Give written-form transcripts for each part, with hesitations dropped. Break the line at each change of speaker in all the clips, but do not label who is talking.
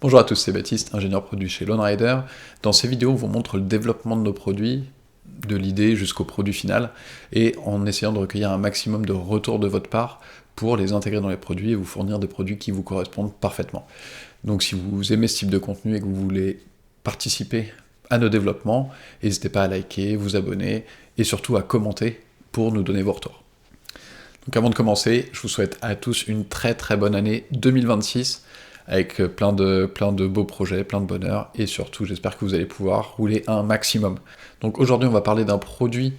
Bonjour à tous, c'est Baptiste, ingénieur produit chez Lone Rider. Dans ces vidéos, on vous montre le développement de nos produits, de l'idée jusqu'au produit final, et en essayant de recueillir un maximum de retours de votre part pour les intégrer dans les produits et vous fournir des produits qui vous correspondent parfaitement. Donc si vous aimez ce type de contenu et que vous voulez participer à nos développements, n'hésitez pas à liker, vous abonner et surtout à commenter pour nous donner vos retours. Donc avant de commencer, je vous souhaite à tous une très très bonne année 2026 avec plein de beaux projets, plein de bonheur, et surtout j'espère que vous allez pouvoir rouler un maximum. Donc aujourd'hui on va parler d'un produit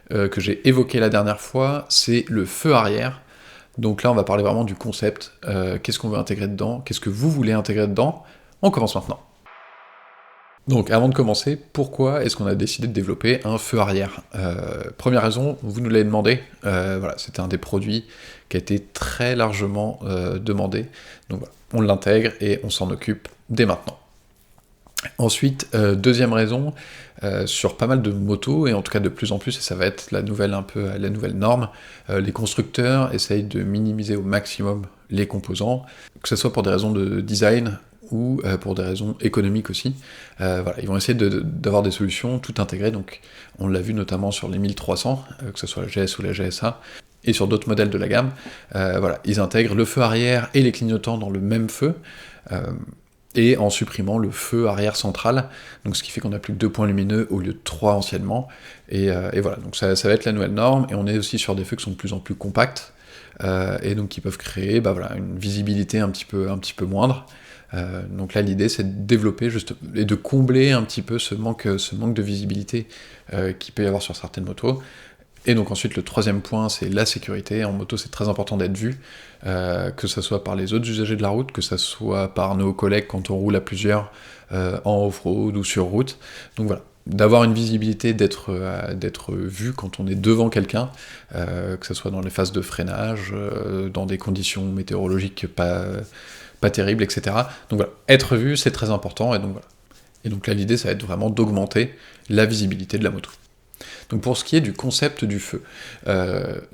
que j'ai évoqué la dernière fois, c'est le feu arrière. Donc là on va parler vraiment du concept, qu'est-ce qu'on veut intégrer dedans, qu'est-ce que vous voulez intégrer dedans. On commence maintenant. Donc avant de commencer, pourquoi est-ce qu'on a décidé de développer un feu arrière? Première raison, vous nous l'avez demandé, voilà, c'était un des produits qui a été très largement demandé, donc voilà, on l'intègre et on s'en occupe dès maintenant. Ensuite, deuxième raison, sur pas mal de motos, et en tout cas de plus en plus, et ça va être la nouvelle norme, les constructeurs essayent de minimiser au maximum les composants, que ce soit pour des raisons de design, ou pour des raisons économiques aussi. Voilà, ils vont essayer d'avoir des solutions tout intégrées, donc on l'a vu notamment sur les 1300, que ce soit la GS ou la GSA, et sur d'autres modèles de la gamme. Voilà, ils intègrent le feu arrière et les clignotants dans le même feu, et en supprimant le feu arrière central, donc ce qui fait qu'on n'a plus que 2 points lumineux au lieu de 3 anciennement, et voilà, donc ça va être la nouvelle norme, et on est aussi sur des feux qui sont de plus en plus compacts, et donc qui peuvent créer voilà, une visibilité un petit peu moindre. Donc là l'idée c'est de développer et de combler un petit peu ce manque de visibilité qu'il peut y avoir sur certaines motos. Et donc ensuite le troisième point c'est la sécurité. En moto c'est très important d'être vu, que ce soit par les autres usagers de la route, que ce soit par nos collègues quand on roule à plusieurs en off-road ou sur route. Donc voilà, d'avoir une visibilité, d'être vu quand on est devant quelqu'un, que ce soit dans les phases de freinage, dans des conditions météorologiques pas terrible, etc. Donc voilà, être vu, c'est très important, et donc voilà. Et donc là, l'idée, ça va être vraiment d'augmenter la visibilité de la moto. Donc pour ce qui est du concept du feu,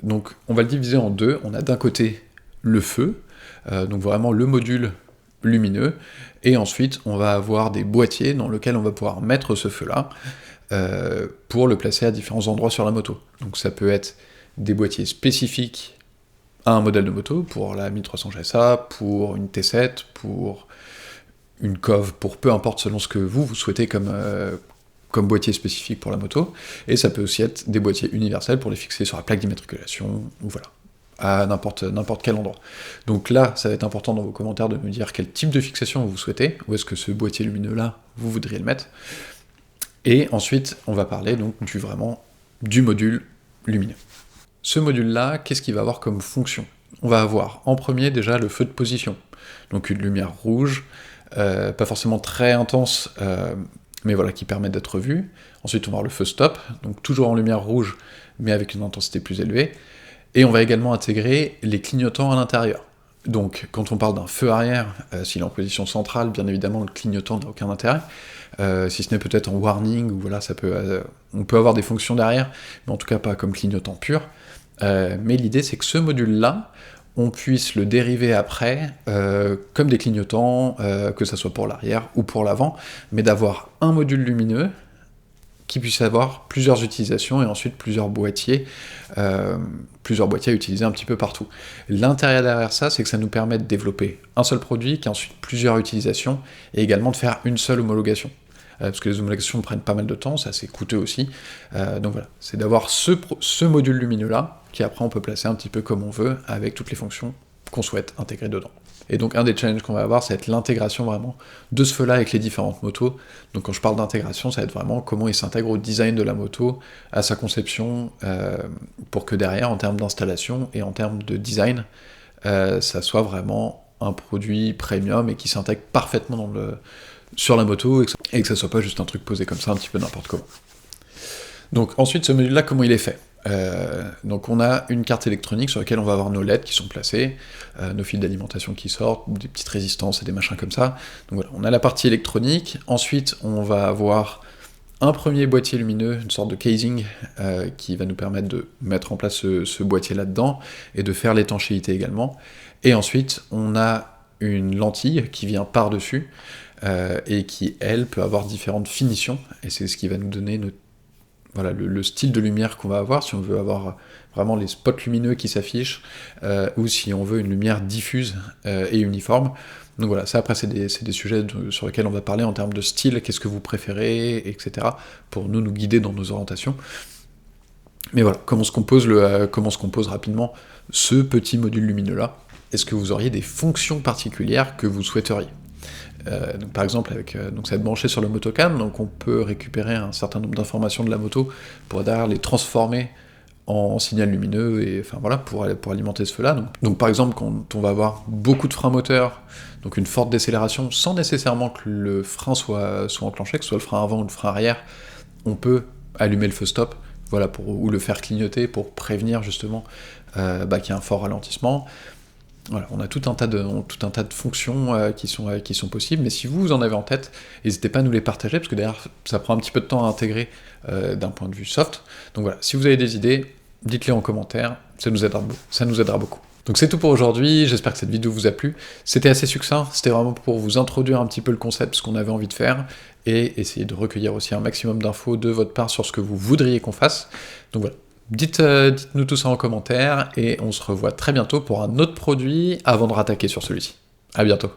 donc on va le diviser en deux. On a d'un côté le feu, donc vraiment le module lumineux, et ensuite on va avoir des boîtiers dans lesquels on va pouvoir mettre ce feu-là, pour le placer à différents endroits sur la moto. Donc ça peut être des boîtiers spécifiques à un modèle de moto, pour la 1300 GSA, pour une T7, pour une COV, pour peu importe selon ce que vous souhaitez comme boîtier spécifique pour la moto, et ça peut aussi être des boîtiers universels pour les fixer sur la plaque d'immatriculation, ou voilà, à n'importe quel endroit. Donc là, ça va être important dans vos commentaires de me dire quel type de fixation vous souhaitez, où est-ce que ce boîtier lumineux-là, vous voudriez le mettre, et ensuite, on va parler donc du module lumineux. Ce module-là, qu'est-ce qu'il va avoir comme fonction? On va avoir en premier déjà le feu de position, donc une lumière rouge, pas forcément très intense, mais voilà, qui permet d'être vu. Ensuite on va avoir le feu stop, donc toujours en lumière rouge, mais avec une intensité plus élevée, et on va également intégrer les clignotants à l'intérieur. Donc quand on parle d'un feu arrière, s'il est en position centrale, bien évidemment le clignotant n'a aucun intérêt, si ce n'est peut-être en warning, ou voilà, on peut avoir des fonctions derrière, mais en tout cas pas comme clignotant pur. Mais l'idée c'est que ce module-là, on puisse le dériver après, comme des clignotants, que ça soit pour l'arrière ou pour l'avant, mais d'avoir un module lumineux qui puisse avoir plusieurs utilisations, et ensuite plusieurs boîtiers à utiliser un petit peu partout. L'intérêt derrière ça, c'est que ça nous permet de développer un seul produit, qui a ensuite plusieurs utilisations, et également de faire une seule homologation. Parce que les homologations prennent pas mal de temps, c'est assez coûteux aussi. Donc voilà, c'est d'avoir ce module lumineux-là, qui après on peut placer un petit peu comme on veut, avec toutes les fonctions qu'on souhaite intégrer dedans. Et donc un des challenges qu'on va avoir, ça va être l'intégration vraiment de ce feu-là avec les différentes motos. Donc quand je parle d'intégration, ça va être vraiment comment il s'intègre au design de la moto, à sa conception, pour que derrière, en termes d'installation et en termes de design, ça soit vraiment un produit premium et qui s'intègre parfaitement sur la moto, et que ça soit pas juste un truc posé comme ça, un petit peu n'importe comment. Donc ensuite, ce module-là, comment il est fait? Donc on a une carte électronique sur laquelle on va avoir nos LED qui sont placés, nos fils d'alimentation qui sortent, des petites résistances et des machins comme ça. Donc voilà, on a la partie électronique. Ensuite, on va avoir un premier boîtier lumineux, une sorte de casing, qui va nous permettre de mettre en place ce boîtier là-dedans, et de faire l'étanchéité également. Et ensuite, on a une lentille qui vient par-dessus, et qui, elle, peut avoir différentes finitions, et c'est ce qui va nous donner voilà, le style de lumière qu'on va avoir, si on veut avoir vraiment les spots lumineux qui s'affichent, ou si on veut une lumière diffuse et uniforme. Donc voilà, ça après c'est des sujets sur lesquels on va parler en termes de style, qu'est-ce que vous préférez, etc., pour nous guider dans nos orientations. Mais voilà, comment se compose rapidement ce petit module lumineux-là. Est-ce que vous auriez des fonctions particulières que vous souhaiteriez ? Donc par exemple, donc ça va être branché sur le motocam, donc on peut récupérer un certain nombre d'informations de la moto pour derrière les transformer en signal lumineux, et enfin voilà, pour alimenter ce feu-là. Donc par exemple, quand on va avoir beaucoup de freins moteurs, donc une forte décélération, sans nécessairement que le frein soit enclenché, que ce soit le frein avant ou le frein arrière, on peut allumer le feu stop, voilà, ou le faire clignoter pour prévenir justement qu'il y a un fort ralentissement. Voilà, on a tout un tas de fonctions qui sont possibles, mais si vous en avez en tête, n'hésitez pas à nous les partager, parce que d'ailleurs ça prend un petit peu de temps à intégrer d'un point de vue soft. Donc voilà, si vous avez des idées, dites-les en commentaire, ça nous aidera beaucoup. Donc c'est tout pour aujourd'hui, j'espère que cette vidéo vous a plu. C'était assez succinct, c'était vraiment pour vous introduire un petit peu le concept, ce qu'on avait envie de faire, et essayer de recueillir aussi un maximum d'infos de votre part sur ce que vous voudriez qu'on fasse. Donc voilà. Dites-nous tout ça en commentaire, et on se revoit très bientôt pour un autre produit avant de rattaquer sur celui-ci. À bientôt.